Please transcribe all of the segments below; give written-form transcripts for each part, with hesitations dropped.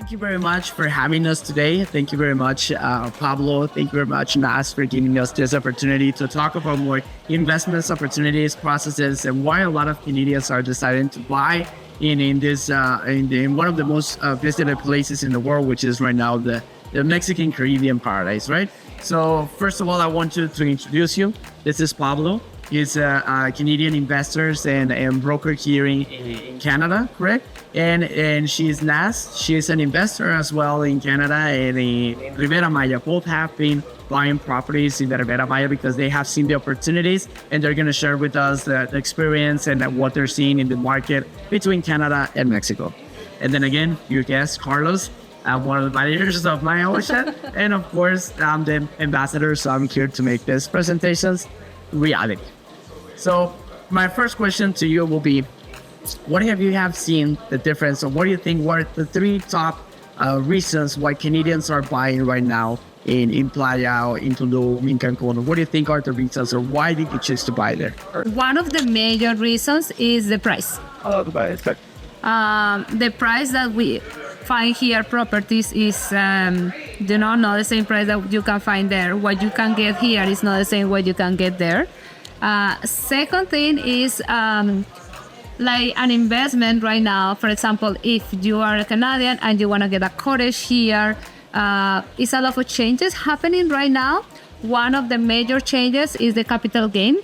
Thank you very much for having us today. Thank you very much, Pablo. Thank you very much, Nas, for giving us this opportunity to talk about more investments, opportunities, processes, and why a lot of Canadians are deciding to buy in one of the most visited places in the world, which is right now the Mexican Caribbean paradise, right? So first of all, I want to introduce you. This is Pablo. He's a Canadian investor and broker here in Canada, correct? And she's Nas. She's an investor as well in Canada and in Riviera Maya. Both have been buying properties in the Riviera Maya because they have seen the opportunities and they're going to share with us the experience and what they're seeing in the market between Canada and Mexico. And then again, your guest, Carlos. I'm one of the managers of My Ocean. And of course, I'm the ambassador, so I'm here to make these presentations reality. So my first question to you will be, what have you seen the difference, or what do you think were the three top reasons why Canadians are buying right now in Playa, or in Tulum, in Cancun? What do you think are the reasons, or why did you choose to buy there? One of the major reasons is the price. Oh, the price. The price that we find here properties is, not the same price that you can find there. What you can get here is not the same what you can get there. Second thing is like an investment right now. For example, if you are a Canadian and you want to get a cottage here, it's a lot of changes happening right now. One of the major changes is the capital gain.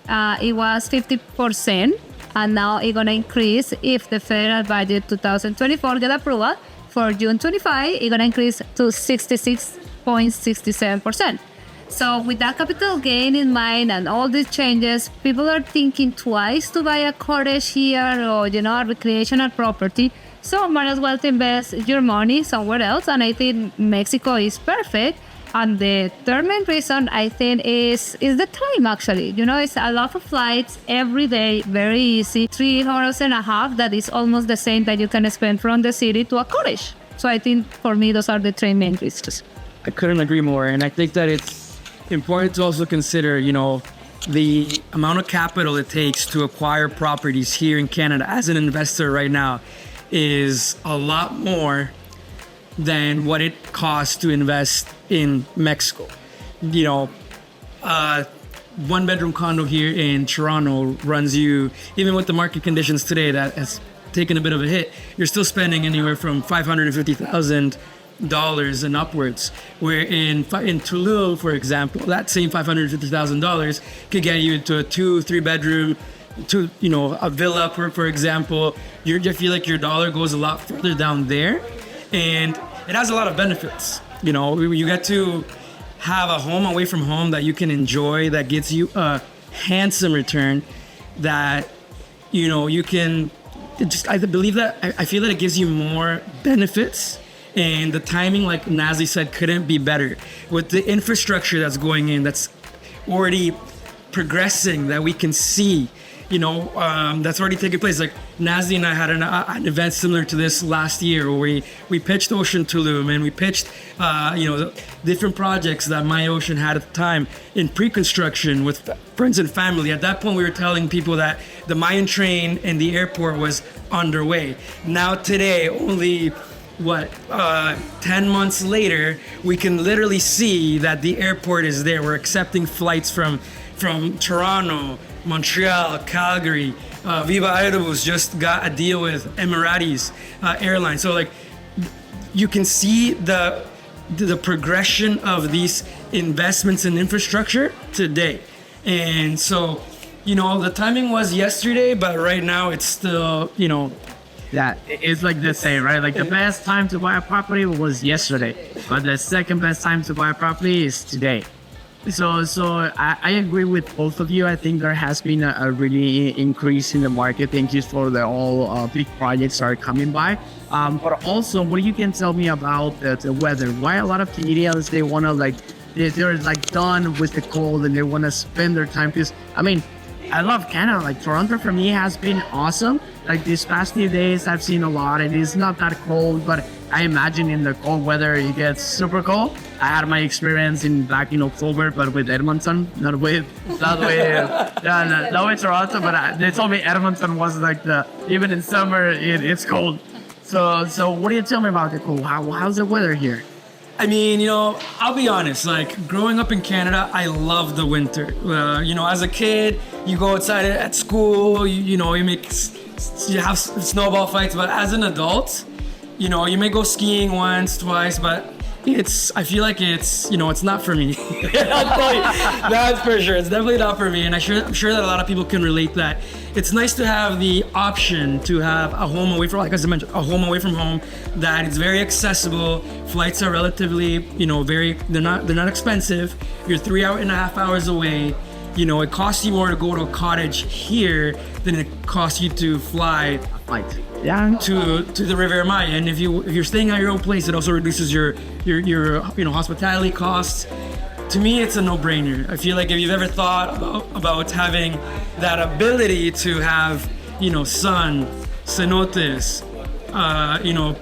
It was 50%, and now it's going to increase if the federal budget 2024 get approval. For June 25, it's going to increase to 66.67%. So with that capital gain in mind and all these changes, people are thinking twice to buy a cottage here or, a recreational property. So might as well to invest your money somewhere else. And I think Mexico is perfect. And the third main reason, I think, is the time, actually. It's a lot of flights every day, very easy. 3 hours and a half, that is almost the same that you can spend from the city to a cottage. So I think, for me, those are the three main reasons. I couldn't agree more. And I think that it's important to also consider, the amount of capital it takes to acquire properties here in Canada as an investor right now is a lot more than what it costs to invest in Mexico. One bedroom condo here in Toronto runs you, even with the market conditions today that has taken a bit of a hit, you're still spending anywhere from $550,000 and upwards. Where in Tulum, for example, that same $550,000 could get you into a 2-3 bedroom, a villa, for example. I feel like your dollar goes a lot further down there, and it has a lot of benefits. You get to have a home away from home that you can enjoy, that gets you a handsome return, that you can I believe that I feel that it gives you more benefits. And the timing, like Nazi said, couldn't be better. With the infrastructure that's going in, that's already progressing, that we can see, that's already taking place. Like Nazi and I had an event similar to this last year where we pitched Ocean Tulum, and we pitched, different projects that My Ocean had at the time in pre-construction with friends and family. At that point, we were telling people that the Mayan train and the airport was underway. Now today, only 10 months later, we can literally see that the airport is there. We're accepting flights from Toronto, Montreal, Calgary. Viva Aerobus just got a deal with Emirates Airlines. So you can see the progression of these investments in infrastructure today. And so, the timing was yesterday, but right now it's still, that it's like the same, right? Like the best time to buy a property was yesterday, but the second best time to buy a property is today. So I agree with both of you. I think there has been a really increase in the market. Thank you for all big projects are coming by. But also, what you can tell me about the weather? Why a lot of Canadians, they want to they're done with the cold and they want to spend their time, because I love Canada. Toronto for me has been awesome. These past few days, I've seen a lot. It is not that cold, but I imagine in the cold weather, it gets super cold. I had my experience back in October, but with Edmonton, not with Toronto. But they told me Edmonton was even in summer, it's cold. So what do you tell me about the cold? How's the weather here? I mean, I'll be honest. Like growing up in Canada, I love the winter. As a kid, you go outside at school. You have snowball fights. But as an adult, you may go skiing once, twice. But I feel like it's not for me. I'll tell you, that's for sure. It's definitely not for me. And I'm sure that a lot of people can relate that. It's nice to have the option to have a home away from, like as I mentioned, a home away from home that is very accessible. Flights are relatively, they're not expensive. You're 3.5 hours away. It costs you more to go to a cottage here than it costs you to fly to the Riviera Maya. And if you're staying at your own place, it also reduces your hospitality costs. To me, it's a no-brainer. I feel like if you've ever thought about having that ability to have, sun, cenotes,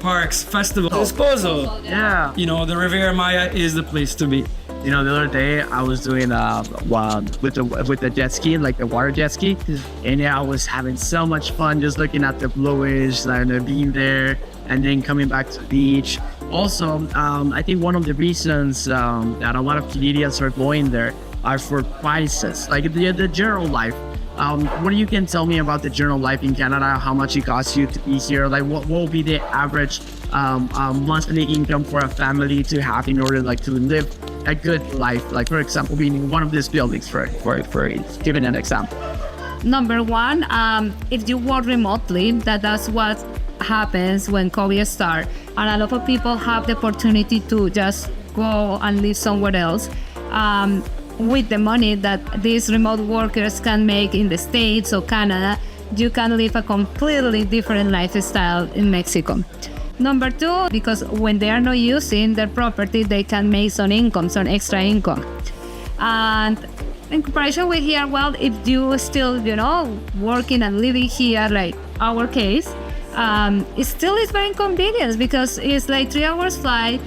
parks, festivals, disposal. Yeah. The Riviera Maya is the place to be. The other day I was doing with the jet ski, like the water jet ski, and I was having so much fun just looking at the bluish and being there, and then coming back to the beach. Also, I think one of the reasons that a lot of Canadians are going there are for prices, like the general life. What you can tell me about the general life in Canada? How much it costs you to be here? Like, what will be the average monthly income for a family to have in order, like, to live a good life? Like, for example, being in one of these buildings, for giving an example. Number one, if you work remotely, that's what happens when COVID starts, and a lot of people have the opportunity to just go and live somewhere else. With the money that these remote workers can make in the States or Canada, you can live a completely different lifestyle in Mexico. Number two, because when they are not using their property, they can make some extra income. And in comparison with here, well, if you still, working and living here, like our case, it still is very inconvenient because it's like 3 hours flight.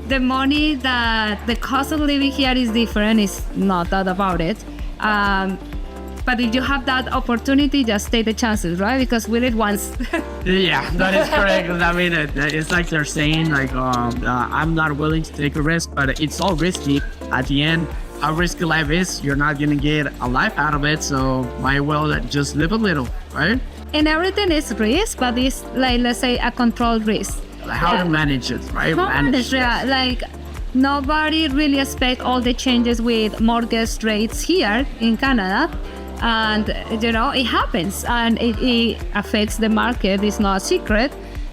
The money that the cost of living here is different. It's not that about it. But if you have that opportunity, just take the chances, right? Because we live once. Yeah, that is correct. I mean, it's like they're saying, like, I'm not willing to take a risk, but it's all risky. At the end, how risky life is, you're not gonna get a life out of it. So might well just live a little, right? And everything is risk, but it's like, let's say, a controlled risk. How to manage it, right? Like nobody really expect all the changes with mortgage rates here in Canada, and it happens, and it affects the market. It's not a secret,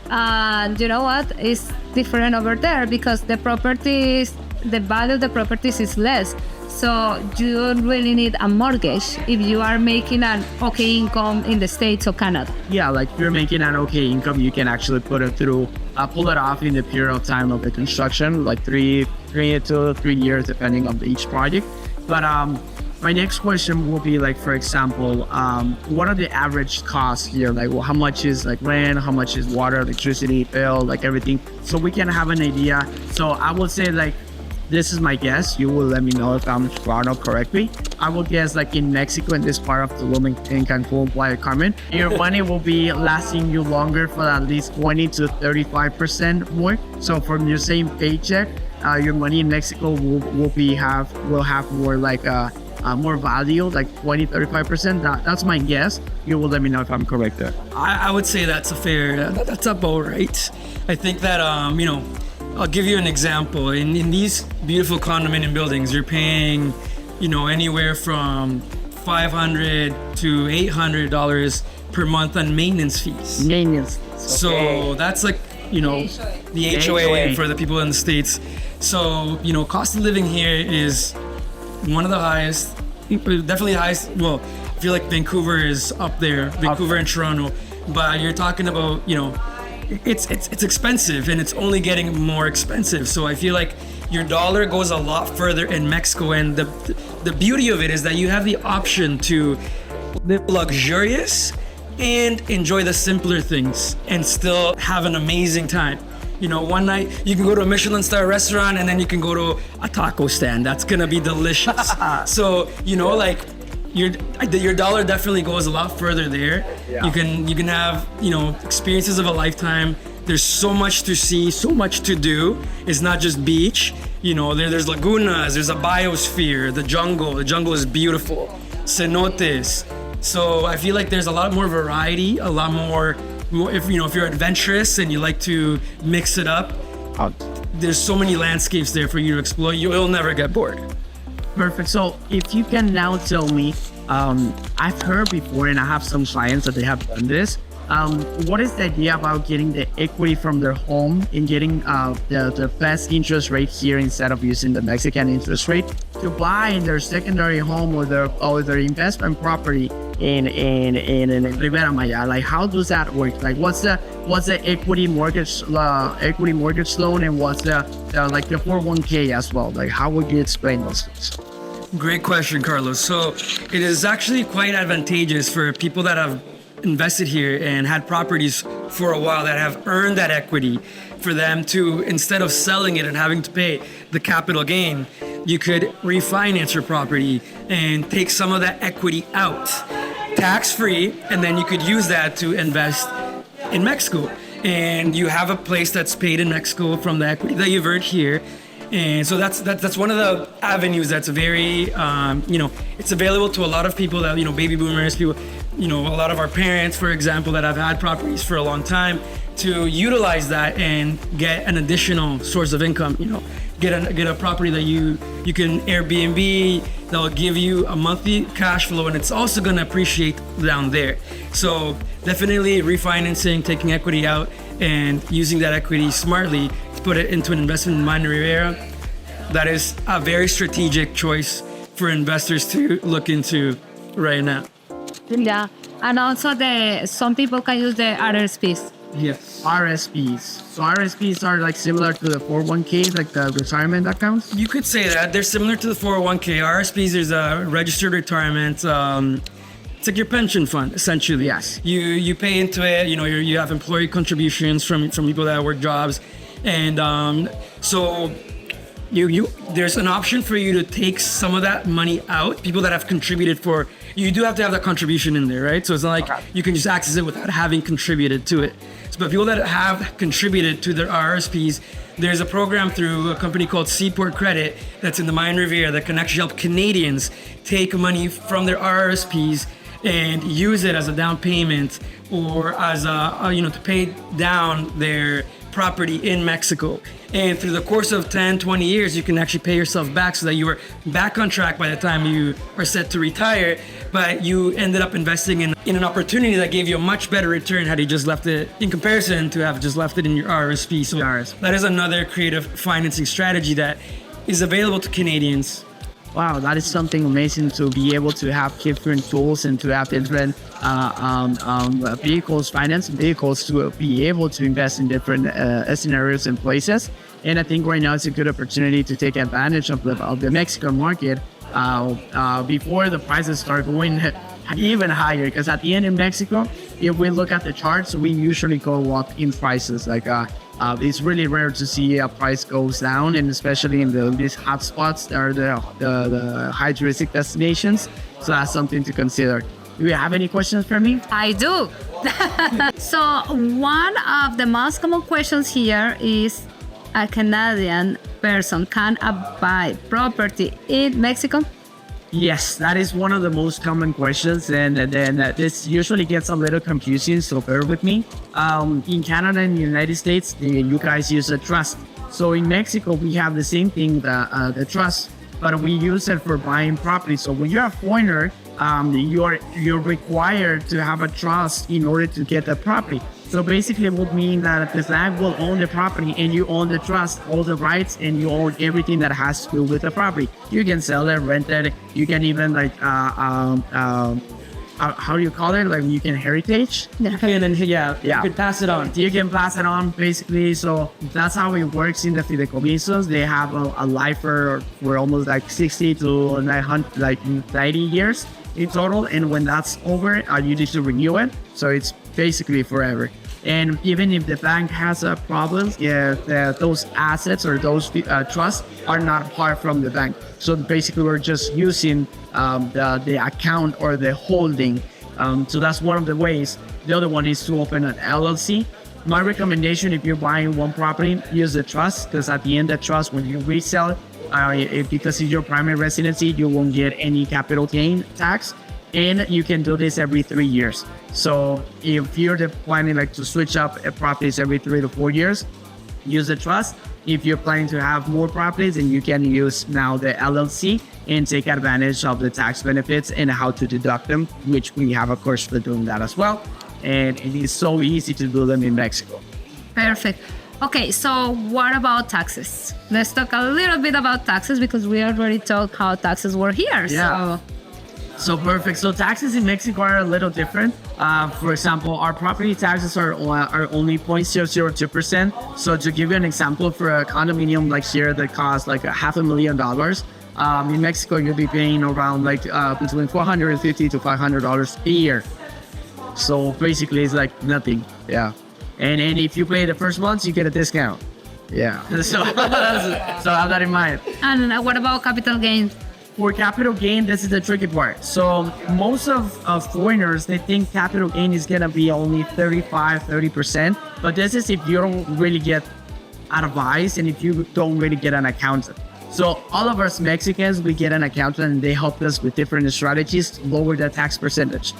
and you know what? It's different over there because the value of the properties is less. So you don't really need a mortgage if you are making an okay income in the States or Canada. Yeah, like if you're making an okay income, you can actually pull it off in the period of time of the construction, like 3 to 3 years, depending on each project. But my next question will be, like, for example, what are the average costs here? Like, how much is like rent? How much is water, electricity, bill, like everything? So we can have an idea. So I would say, like, this is my guess. You will let me know if I'm wrong or correctly. I will guess, like, in Mexico, in this part of Tulum, in Cancun, Playa Carmen, your money will be lasting you longer for at least 20 to 35% more. So from your same paycheck, your money in Mexico will have more, like, more value, like 20-35%. That's my guess. You will let me know if I'm correct there. I would say that's that's about right. I think that I'll give you an example. In these beautiful condominium buildings, you're paying, anywhere from $500 to $800 per month on maintenance fees. Maintenance. So that's like, the HOA for the people in the States. So, cost of living here is one of the highest, definitely the highest. Well, I feel like Vancouver is up there, Vancouver and Toronto, but you're talking about, it's expensive, and it's only getting more expensive. So I feel like your dollar goes a lot further in Mexico, and the beauty of it is that you have the option to live luxurious and enjoy the simpler things and still have an amazing time. One night you can go to a Michelin star restaurant, and then you can go to a taco stand. That's gonna be delicious. So like, your dollar definitely goes a lot further there. Yeah. You can have experiences of a lifetime There's so much to see, so much to do. It's not just beach. You know, there's lagunas, there's a biosphere, the jungle. The jungle is beautiful. Cenotes. So I feel like there's a lot more variety, a lot more if you're adventurous and you like to mix it up. There's so many landscapes there for you to explore. You'll never get bored. Perfect. So if you can now tell me, I've heard before, and I have some clients that they have done this. What is the idea about getting the equity from their home and getting the best interest rate here instead of using the Mexican interest rate to buy their secondary home or their investment property in Riviera Maya? Like, how does that work? Like, what's the equity mortgage loan, and what's the 401k as well? Like, how would you explain those things? Great question, Carlos. So it is actually quite advantageous for people that have invested here and had properties for a while that have earned that equity, for them to, instead of selling it and having to pay the capital gain, you could refinance your property and take some of that equity out tax-free, and then you could use that to invest in Mexico. And you have a place that's paid in Mexico from the equity that you've earned here. And so that's one of the avenues that's very, it's available to a lot of people that, baby boomers, people, a lot of our parents, for example, that have had properties for a long time, to utilize that and get an additional source of income. Get a property that you can Airbnb, that'll give you a monthly cash flow, and it's also going to appreciate down there. So definitely refinancing, taking equity out, and using that equity smartly to put it into an investment in Mine Riviera. That is a very strategic choice for investors to look into right now. Yeah, and also some people can use the RSPs. Yes. RSPs. So RSPs are like similar to the 401k, like the retirement accounts? You could say that. They're similar to the 401k. RSPs is a registered retirement. It's like your pension fund, essentially. Yes. You pay into it. You have employee contributions from people that work jobs, and so you there's an option for you to take some of that money out. People that have contributed for, you do have to have that contribution in there, right? So it's not like you can just access it without having contributed to it. But people that have contributed to their RSPs, there's a program through a company called Seaport Credit that's in the Mine Riviera that can actually help Canadians take money from their RSPs and use it as a down payment, or as to pay down their property in Mexico. And through the course of 10, 20 years, you can actually pay yourself back so that you are back on track by the time you are set to retire. But you ended up investing in an opportunity that gave you a much better return had you just left it, in comparison to have just left it in your RSP. So that is another creative financing strategy that is available to Canadians. Wow, that is something amazing to be able to have different tools and to have different finance vehicles to be able to invest in different scenarios and places. And I think right now it's a good opportunity to take advantage of the Mexican market before the prices start going even higher. Because at the end in Mexico, if we look at the charts, we usually go up in prices. Like it's really rare to see a price goes down, and especially in these hot spots that are the high touristic destinations. So that's something to consider. Do you have any questions for me? I do. So one of the most common questions here is, a Canadian person can buy property in Mexico? Yes, that is one of the most common questions, and then this usually gets a little confusing, so bear with me. In Canada and the United States, you guys use a trust. So in Mexico, we have the same thing, the trust, but we use it for buying property. So when you're a foreigner, you're required to have a trust in order to get the property. So basically it would mean that the bank will own the property and you own the trust, all the rights, and you own everything that has to do with the property. You can sell it, rent it, you can even how do you call it? Like you can heritage? You can pass it on. You can pass it on basically. So that's how it works in the fideicomisos. They have a life for almost like 60 to 90 years in total, and when that's over, you need to renew it. So it's basically forever. And even if the bank has a problem, those assets or those trusts are not part from the bank. So basically, we're just using the account or the holding. So that's one of the ways. The other one is to open an LLC. my recommendation, if you're buying one property, use the trust, because at the end of trust, when you resell it, because it's your primary residency, you won't get any capital gain tax, and you can do this every 3 years. So if you're planning like to switch up properties every 3 to 4 years, use the trust. If you're planning to have more properties, then you can use now the LLC and take advantage of the tax benefits and how to deduct them, which we have a course for doing that as well. And it is so easy to do them in Mexico. Perfect. Okay, so what about taxes? Let's talk a little bit about taxes because we already talked how taxes were here. Yeah. So perfect. So taxes in Mexico are a little different. For example, our property taxes are only 0.002%. So to give you an example, for a condominium like here that costs like $500,000, in Mexico you'll be paying around like between $450 to $500 a year. So basically it's like nothing. Yeah. And if you pay the first month, you get a discount. Yeah. So have that in mind. And what about capital gains? For capital gain, this is the tricky part. So most of foreigners, they think capital gain is gonna be only 30%. But this is if you don't really get advice and if you don't really get an accountant. So all of us Mexicans, we get an accountant and they help us with different strategies to lower the tax percentage.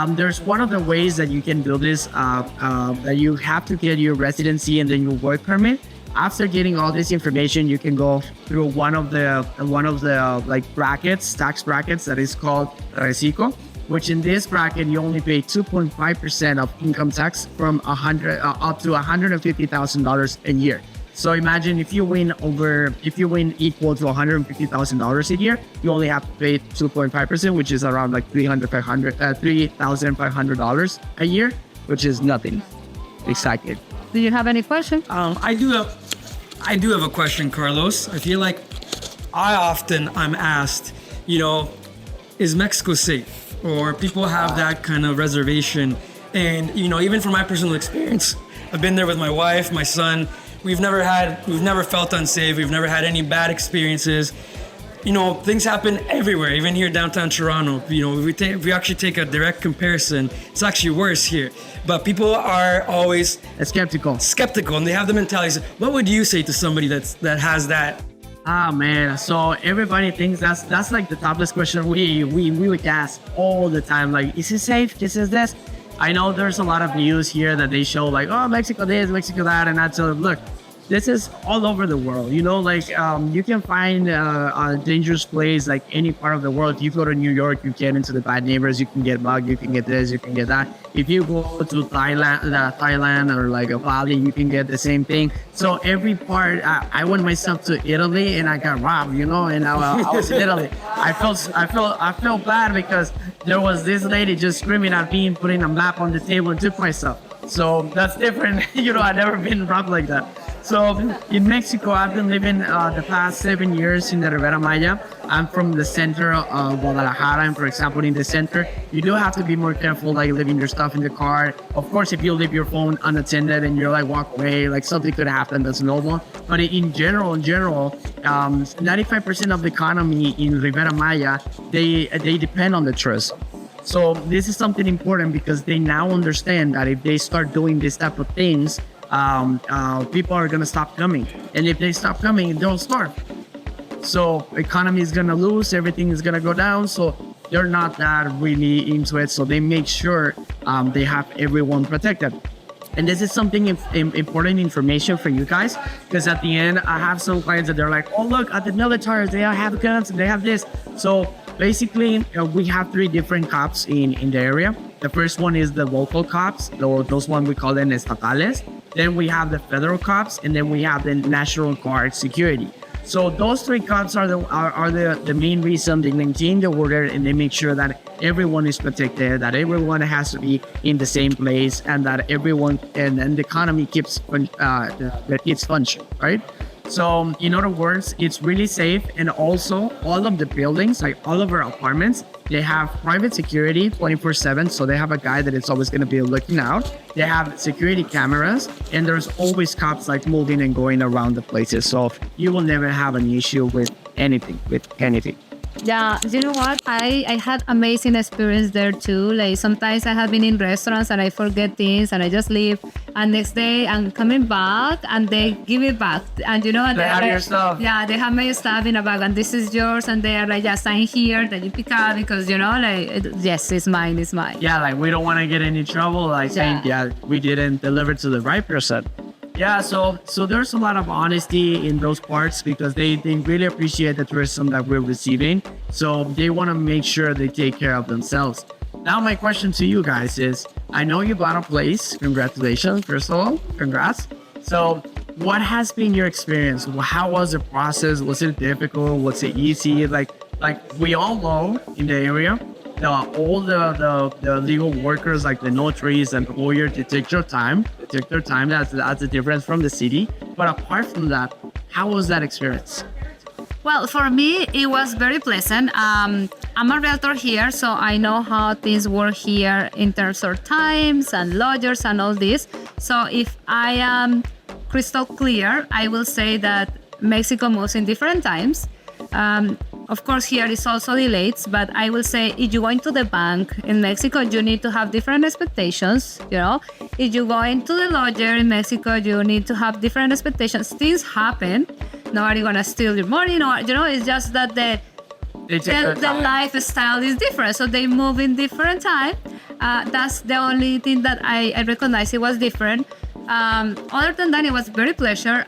There's one of the ways that you can do this, that you have to get your residency and then your work permit. After getting all this information, you can go through one of the like brackets, tax brackets that is called Reciclo, which in this bracket you only pay 2.5% of income tax from up to $150,000 a year. So imagine if you win equal to $150,000 a year, you only have to pay 2.5%, which is around like $3,500 a year, which is nothing. Exactly. Do you have any questions? I do have a question, Carlos. I feel like I'm asked, is Mexico safe? Or people have that kind of reservation. And, even from my personal experience, I've been there with my wife, my son. We've never felt unsafe. We've never had any bad experiences. Things happen everywhere, even here downtown Toronto. If we actually take a direct comparison, it's actually worse here. But people are always skeptical, and they have the mentality. What would you say to somebody that has that? Ah man, so everybody thinks that's like the topless question we like ask all the time. Like, is it safe? This is this. I know there's a lot of news here that they show like, oh, Mexico this, Mexico that, and that's look. This is all over the world, you can find a dangerous place like any part of the world. If you go to New York, you get into the bad neighbors, you can get mugged, you can get this, you can get that. If you go to Thailand or like Bali, you can get the same thing. So every part, I went myself to Italy and I got robbed, and I was in Italy. I felt bad because there was this lady just screaming at me and putting a map on the table and took my stuff. So that's different. I've never been robbed like that. So in Mexico, I've been living the past 7 years in the Riviera Maya. I'm from the center of Guadalajara, and for example, in the center, you do have to be more careful, like leaving your stuff in the car. Of course, if you leave your phone unattended and you're like walk away, like something could happen, that's normal. But in general, 95% of the economy in Riviera Maya, they depend on the tourists. So this is something important because they now understand that if they start doing this type of things, people are gonna stop coming, and if they stop coming, they'll starve. So economy is gonna lose, everything is gonna go down. So they're not that really into it. So they make sure they have everyone protected. And this is something important information for you guys, because at the end, I have some clients that they're like, oh look, at the military, they have guns, they have this. So basically, we have 3 different cops in the area. The first one is the local cops. Those one we call them estatales. Then we have the federal cops, and then we have the National Guard security. So those 3 cops are the main reason they maintain the order, and they make sure that everyone is protected, that everyone has to be in the same place, and that everyone and the economy keeps functioning, right? So in other words, it's really safe. And also all of the buildings, like all of our apartments, they have private security 24/7. So they have a guy that is always going to be looking out. They have security cameras, and there's always cops like moving and going around the places. So you will never have an issue with anything. Yeah, you know what? I had amazing experience there too. Like sometimes I have been in restaurants and I forget things and I just leave. And next day I'm coming back and they give it back. And you know, They have your stuff. Yeah, they have my stuff in a bag and this is yours. And they are like, yeah, sign here that you pick up because you know, like yes, it's mine, it's mine. Yeah, like we don't want to get any trouble. Like saying, yeah, we didn't deliver to the right person. Yeah, so there's a lot of honesty in those parts because they really appreciate the tourism that we're receiving. So they want to make sure they take care of themselves. Now my question to you guys is, I know you bought a place. Congratulations, first of all, congrats. So what has been your experience? How was the process? Was it difficult? Was it easy? Like we all know in the area, all the legal workers, like the notaries and lawyers, they take their time. That's the difference from the city. But apart from that, how was that experience? Well, for me, it was very pleasant. I'm a realtor here, so I know how things work here in terms of times and lawyers and all this. So if I am crystal clear, I will say that Mexico moves in different times. Of course, here is also delays, but I will say if you go into the bank in Mexico, you need to have different expectations, you know. If you go into the lawyer in Mexico, you need to have different expectations. Things happen. Nobody gonna steal your money, no, you know, it's just that the lifestyle is different. So they move in different time. That's the only thing that I recognize it was different. Other than that, it was very pleasure.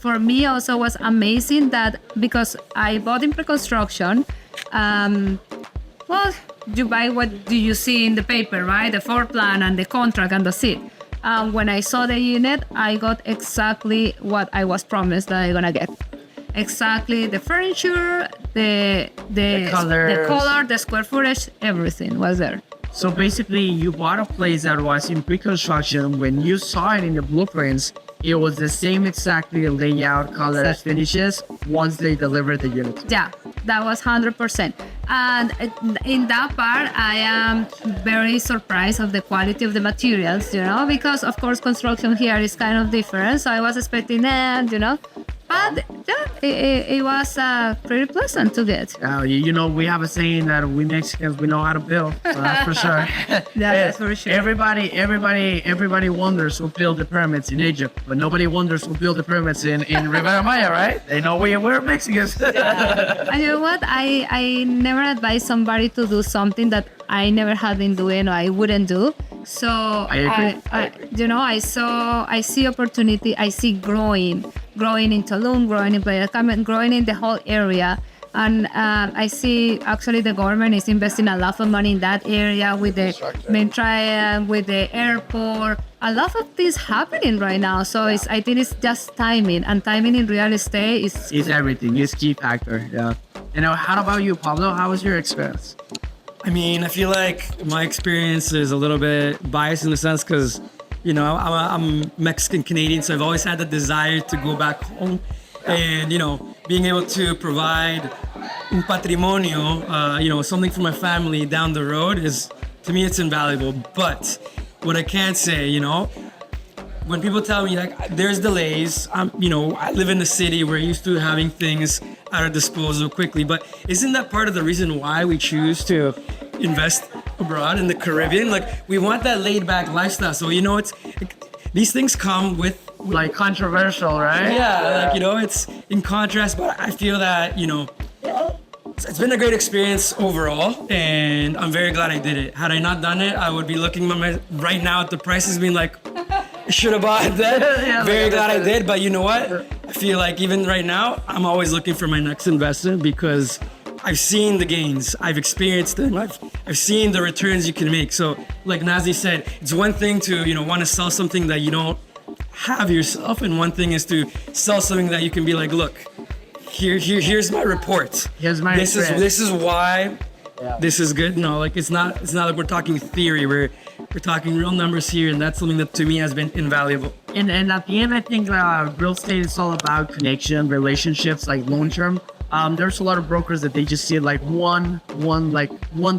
For me also was amazing that because I bought in pre-construction, well, you buy what do you see in the paper, right? The floor plan and the contract and that's it. When I saw the unit, I got exactly what I was promised that I'm gonna get. Exactly the furniture, the color, the square footage, everything was there. So basically, you bought a place that was in pre-construction. When you saw it in the blueprints, it was the same exactly layout, colors, finishes once they delivered the unit. Yeah, that was 100%. And in that part, I am very surprised of the quality of the materials, you know, because of course construction here is kind of different. So I was expecting that, you know. But yeah, it was pretty pleasant to get. You know, we have a saying that we Mexicans, we know how to build. So that's for sure. That's for sure. Everybody wonders who built the pyramids in Egypt, but nobody wonders who built the pyramids in Riviera Maya, right? They know we're Mexicans. And you know what? I never advise somebody to do something that I never had been doing or I wouldn't do. So I see opportunity. I see growing in Tulum, growing in Playa del Carmen, growing in the whole area. And I see actually the government is investing a lot of money in that area with the main trial, with the airport. A lot of things happening right now. So I think it's just timing, and timing in real estate is everything. It's key factor. Yeah. You know, how about you, Pablo? How was your experience? I mean, I feel like my experience is a little bit biased in the sense because, you know, I'm Mexican Canadian, so I've always had the desire to go back home. And, you know, being able to provide un patrimonio, you know, something for my family down the road is, to me, it's invaluable. But what I can't say, you know, when people tell me like there's delays, you know, I live in a city we're used to having things at our disposal quickly. But isn't that part of the reason why we choose to invest abroad in the Caribbean? Like we want that laid back lifestyle. So, you know, these things come with like controversial, right? Yeah, like, you know, it's in contrast, but I feel that, you know, it's been a great experience overall, and I'm very glad I did it. Had I not done it, I would be looking right now at the prices being like, I should have bought that. Yeah, very glad I did, but you know what? I feel like even right now, I'm always looking for my next investment because I've seen the gains, I've experienced them, I've seen the returns you can make. So like Nazi said, it's one thing to, you know, want to sell something that you don't have yourself, and one thing is to sell something that you can be like, look, here's my report. Here's my this is why this is good. No, like it's not like we're talking theory. We're talking real numbers here, and that's something that to me has been invaluable. And at the end, I think real estate is all about connection, relationships, like long term. There's a lot of brokers that they just see like one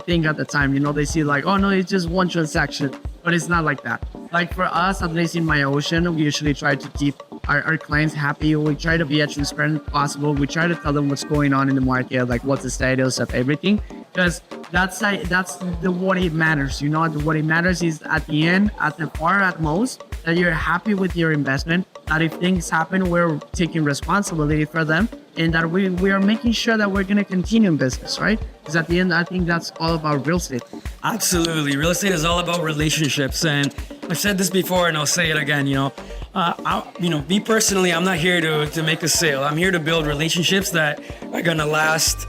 thing at a time. You know, they see like, oh no, it's just one transaction, but it's not like that. Like for us, at least in my ocean, we usually try to keep our clients happy. We try to be as transparent as possible. We try to tell them what's going on in the market, like what's the status of everything, because that's the what it matters. You know, what it matters is at the end, at the far at most, that you're happy with your investment. That if things happen, we're taking responsibility for them, and that we are making sure that we're going to continue in business, right? Because at the end, I think that's all about real estate. Absolutely. Real estate is all about relationships. And I've said this before and I'll say it again, me personally, I'm not here to make a sale. I'm here to build relationships that are going to last,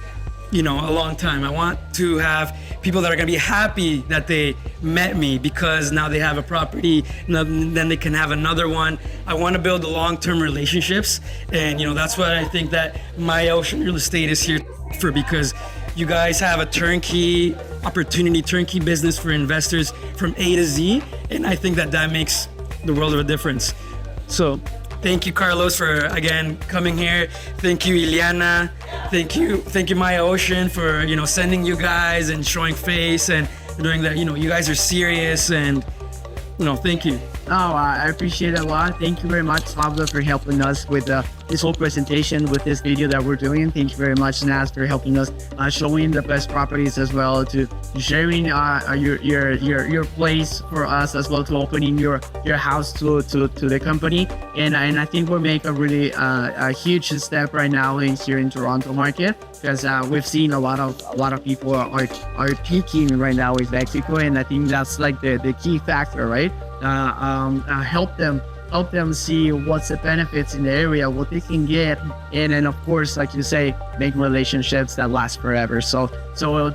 a long time. I want to have people that are going to be happy that they met me because now they have a property, and then they can have another one. I want to build long-term relationships. And, that's what I think that My Ocean Real Estate is here for, because you guys have a turnkey opportunity, turnkey business for investors from A to Z. And I think that makes the world of a difference. So thank you, Carlos, for again coming here. Thank you, Ileana. Thank you, My Ocean, for sending you guys and showing face and doing that. You guys are serious, and thank you. Oh, I appreciate it a lot. Thank you very much, Pablo, for helping us with this whole presentation, with this video that we're doing. Thank you very much, Nas, for helping us showing the best properties as well, to sharing your place for us as well, to opening your house to the company. And I think we'll make a really a huge step right now here in Toronto market, because we've seen a lot of people are peaking right now with Mexico, and I think that's like the key factor, right? Help them see what's the benefits in the area, what they can get, and then of course, like you say, make relationships that last forever. So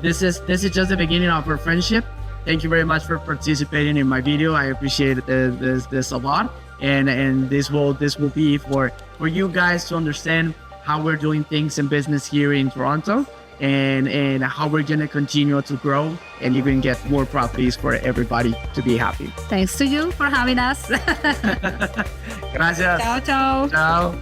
this is just the beginning of our friendship. Thank you very much for participating in my video. I appreciate this a lot, and this will be for you guys to understand how we're doing things in business here in Toronto, and how we're going to continue to grow and even get more properties for everybody to be happy. Thanks to you for having us. Gracias. Ciao, ciao. Ciao.